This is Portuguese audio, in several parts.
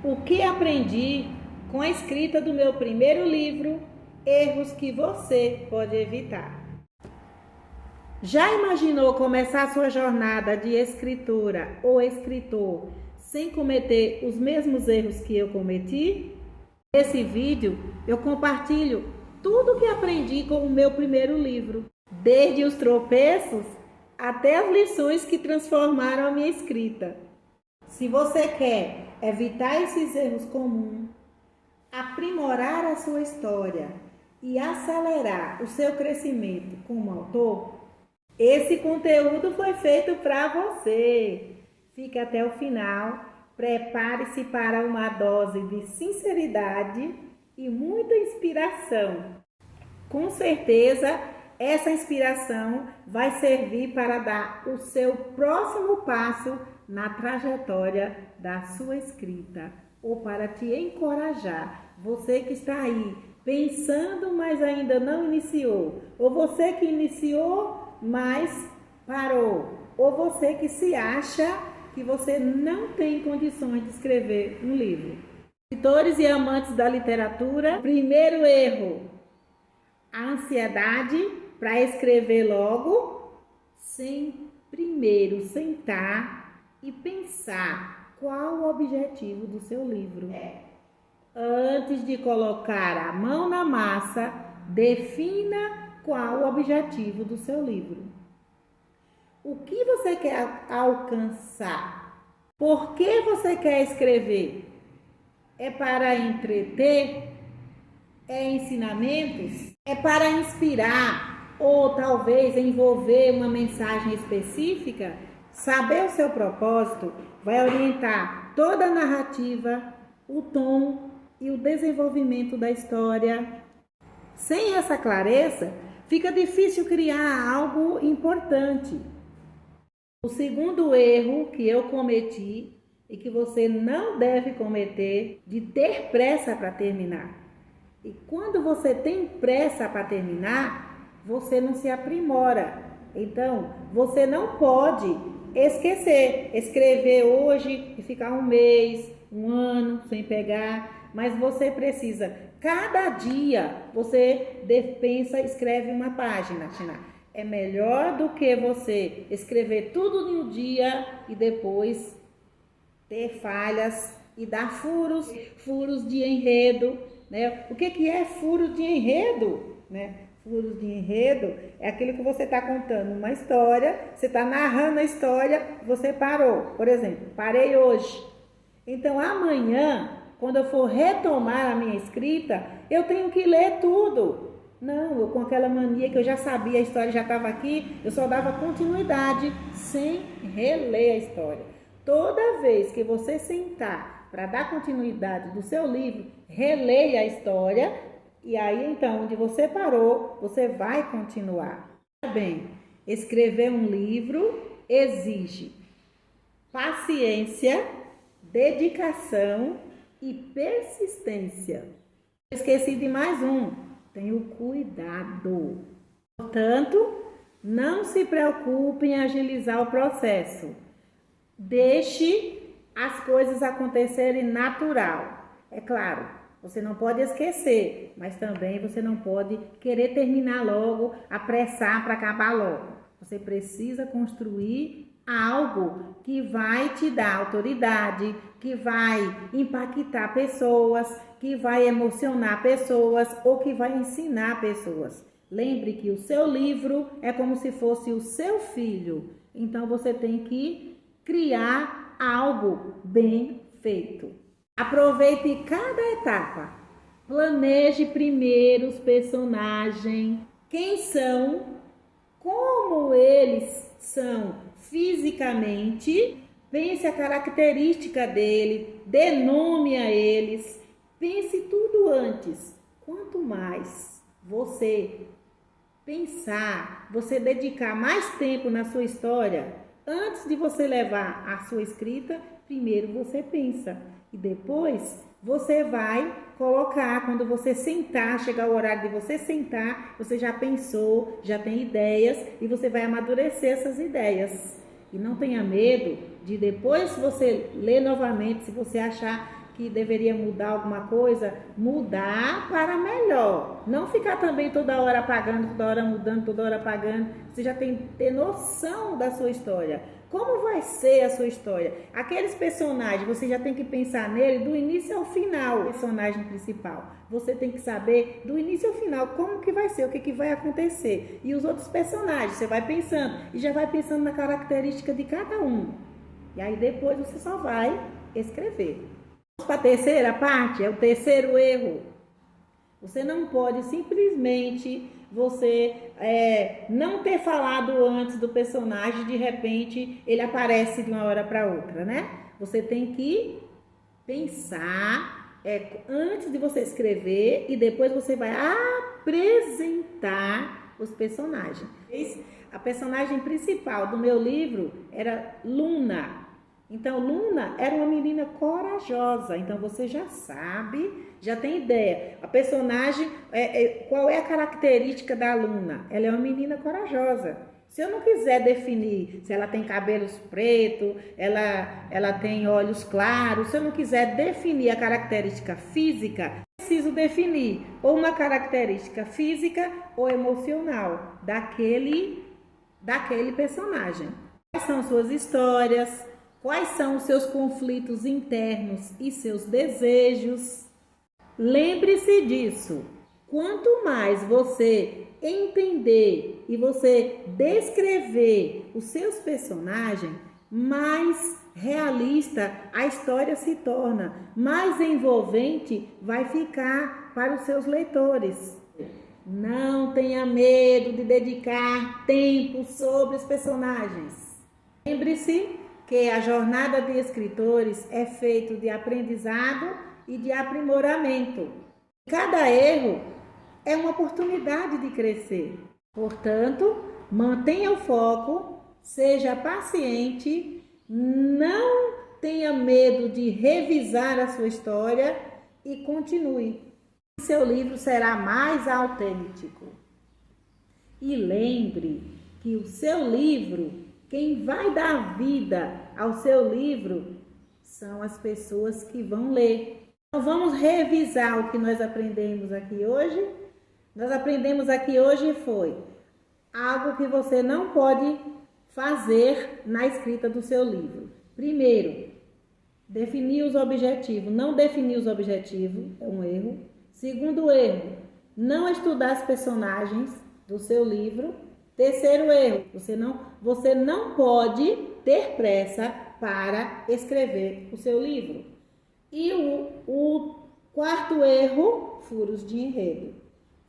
O que aprendi com a escrita do meu primeiro livro, Erros que você pode evitar. Já imaginou começar sua jornada de escritora ou escritor sem cometer os mesmos erros que eu cometi? Nesse vídeo eu compartilho tudo o que aprendi com o meu primeiro livro, desde os tropeços até as lições que transformaram a minha escrita. Se você quer evitar esses erros comuns, aprimorar a sua história e acelerar o seu crescimento como autor, esse conteúdo foi feito para você. Fique até o final, prepare-se para uma dose de sinceridade e muita inspiração. Com certeza, essa inspiração vai servir para dar o seu próximo passo na trajetória da sua escrita ou para te encorajar. Você que está aí pensando, mas ainda não iniciou, ou você que iniciou, mas parou, ou você que se acha que você não tem condições de escrever um livro. Escritores e amantes da literatura, primeiro erro, a ansiedade para escrever logo, sem primeiro sentar e pensar qual o objetivo do seu livro. Antes de colocar a mão na massa, defina qual o objetivo do seu livro. O que você quer alcançar? Por que você quer escrever? É para entreter? É ensinamentos? É para inspirar? Ou talvez envolver uma mensagem específica? Saber o seu propósito vai orientar toda a narrativa, o tom e o desenvolvimento da história. Sem essa clareza, fica difícil criar algo importante. O segundo erro que eu cometi e que você não deve cometer, de ter pressa para terminar. E quando você tem pressa para terminar, você não se aprimora. Então, você não pode escrever hoje e ficar um mês, um ano sem pegar, mas você precisa, cada dia você pensa, escreve uma página, Tina. É melhor do que você escrever tudo em um dia e depois ter falhas e dar furos de enredo, né? O que é furo de enredo, né? Furos de enredo é aquilo que você está contando uma história, você está narrando a história, você parou. Por exemplo, parei hoje. Então, amanhã, quando eu for retomar a minha escrita, eu tenho que ler tudo. Não, eu com aquela mania que eu já sabia, a história já estava aqui, eu só dava continuidade sem reler a história. Toda vez que você sentar para dar continuidade do seu livro, releia a história e aí então, onde você parou, você vai continuar. Bem, escrever um livro exige paciência, dedicação e persistência. Esqueci de mais um, tenha cuidado. Portanto, não se preocupe em agilizar o processo. Deixe as coisas acontecerem natural. É claro, você não pode esquecer, mas também você não pode querer terminar logo, apressar para acabar logo. Você precisa construir algo que vai te dar autoridade, que vai impactar pessoas, que vai emocionar pessoas ou que vai ensinar pessoas. Lembre que o seu livro é como se fosse o seu filho. Então você tem que criar algo bem feito. Aproveite cada etapa. Planeje primeiro os personagens, quem são, como eles são fisicamente, pense a característica dele, dê nome a eles, pense tudo antes. Quanto mais você pensar, você dedicar mais tempo na sua história, antes de você levar a sua escrita, primeiro você pensa e depois você vai colocar, quando você sentar, chegar o horário de você sentar, você já pensou, já tem ideias e você vai amadurecer essas ideias. E não tenha medo de depois você ler novamente, se você achar que deveria mudar alguma coisa, mudar para melhor. Não ficar também toda hora apagando, toda hora mudando, toda hora apagando. Você já tem que ter noção da sua história. Como vai ser a sua história? Aqueles personagens, você já tem que pensar nele do início ao final, o personagem principal. Você tem que saber do início ao final como que vai ser, o que que vai acontecer. E os outros personagens, você vai pensando e já vai pensando na característica de cada um. E aí depois você só vai escrever. Vamos para a terceira parte, é o terceiro erro. Você não pode simplesmente não ter falado antes do personagem, de repente ele aparece de uma hora para outra, né? Você tem que pensar antes de você escrever e depois você vai apresentar os personagens. A personagem principal do meu livro era Luna. Então, Luna era uma menina corajosa. Então, você já sabe, já tem ideia. A personagem, qual é a característica da Luna? Ela é uma menina corajosa. Se eu não quiser definir se ela tem cabelos pretos, ela tem olhos claros, se eu não quiser definir a característica física, preciso definir ou uma característica física ou emocional daquele personagem. Quais são suas histórias? Quais são os seus conflitos internos e seus desejos? Lembre-se disso. Quanto mais você entender e você descrever os seus personagens, mais realista a história se torna, mais envolvente vai ficar para os seus leitores. Não tenha medo de dedicar tempo sobre os personagens. Lembre-se que a jornada de escritores é feita de aprendizado e de aprimoramento. Cada erro é uma oportunidade de crescer. Portanto, mantenha o foco, seja paciente, não tenha medo de revisar a sua história e continue. Seu livro será mais autêntico. E lembre que o seu livro, quem vai dar vida ao seu livro são as pessoas que vão ler. Então vamos revisar o que nós aprendemos aqui hoje. Nós aprendemos aqui hoje foi algo que você não pode fazer na escrita do seu livro. Primeiro, definir os objetivos. Não definir os objetivos é um erro. Segundo erro, não estudar os personagens do seu livro. Terceiro erro, você não pode ter pressa para escrever o seu livro. E o quarto erro, furos de enredo.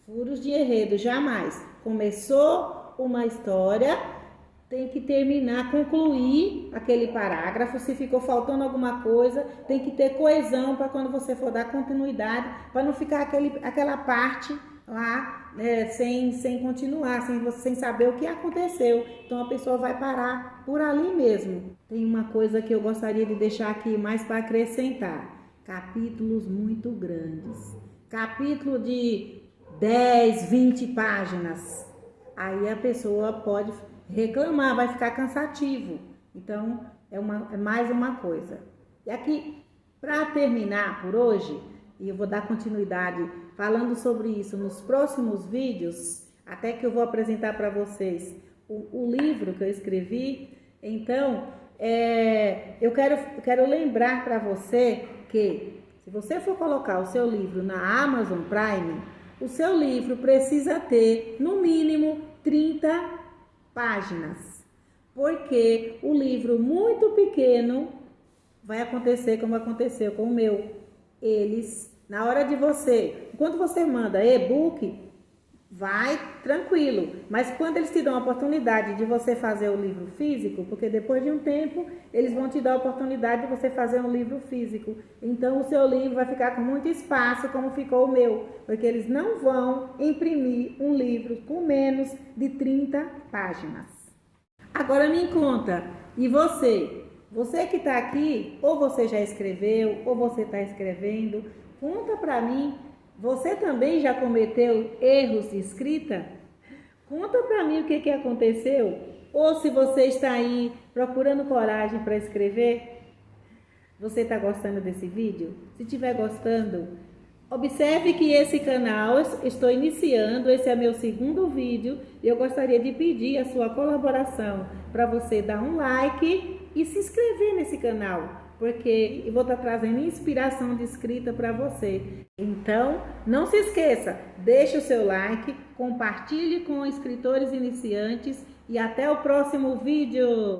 Furos de enredo, jamais. Começou uma história, tem que terminar, concluir aquele parágrafo. Se ficou faltando alguma coisa, tem que ter coesão para quando você for dar continuidade, para não ficar aquela parte lá sem continuar, sem saber o que aconteceu. Então a pessoa vai parar por ali mesmo. Tem uma coisa que eu gostaria de deixar aqui mais para acrescentar: capítulos muito grandes, capítulo de 10, 20 páginas. Aí a pessoa pode reclamar, vai ficar cansativo. Então é mais uma coisa. E aqui, para terminar por hoje, e eu vou dar continuidade falando sobre isso nos próximos vídeos, até que eu vou apresentar para vocês o livro que eu escrevi. Então, eu quero lembrar para você que se você for colocar o seu livro na Amazon Prime, o seu livro precisa ter no mínimo 30 páginas, porque o livro muito pequeno vai acontecer como aconteceu com o meu. Na hora de quando você manda e-book, vai tranquilo, mas quando eles te dão a oportunidade de você fazer o livro físico, porque depois de um tempo eles vão te dar a oportunidade de você fazer um livro físico, então o seu livro vai ficar com muito espaço, como ficou o meu, porque eles não vão imprimir um livro com menos de 30 páginas. Agora me conta, e você? Você que está aqui, ou você já escreveu, ou você está escrevendo, conta para mim. Você também já cometeu erros de escrita? Conta para mim o que aconteceu. Ou se você está aí procurando coragem para escrever. Você está gostando desse vídeo? Se estiver gostando, observe que esse canal estou iniciando, esse é meu segundo vídeo e eu gostaria de pedir a sua colaboração para você dar um like e se inscrever nesse canal, porque eu vou estar trazendo inspiração de escrita para você. Então, não se esqueça, deixe o seu like, compartilhe com escritores iniciantes e até o próximo vídeo!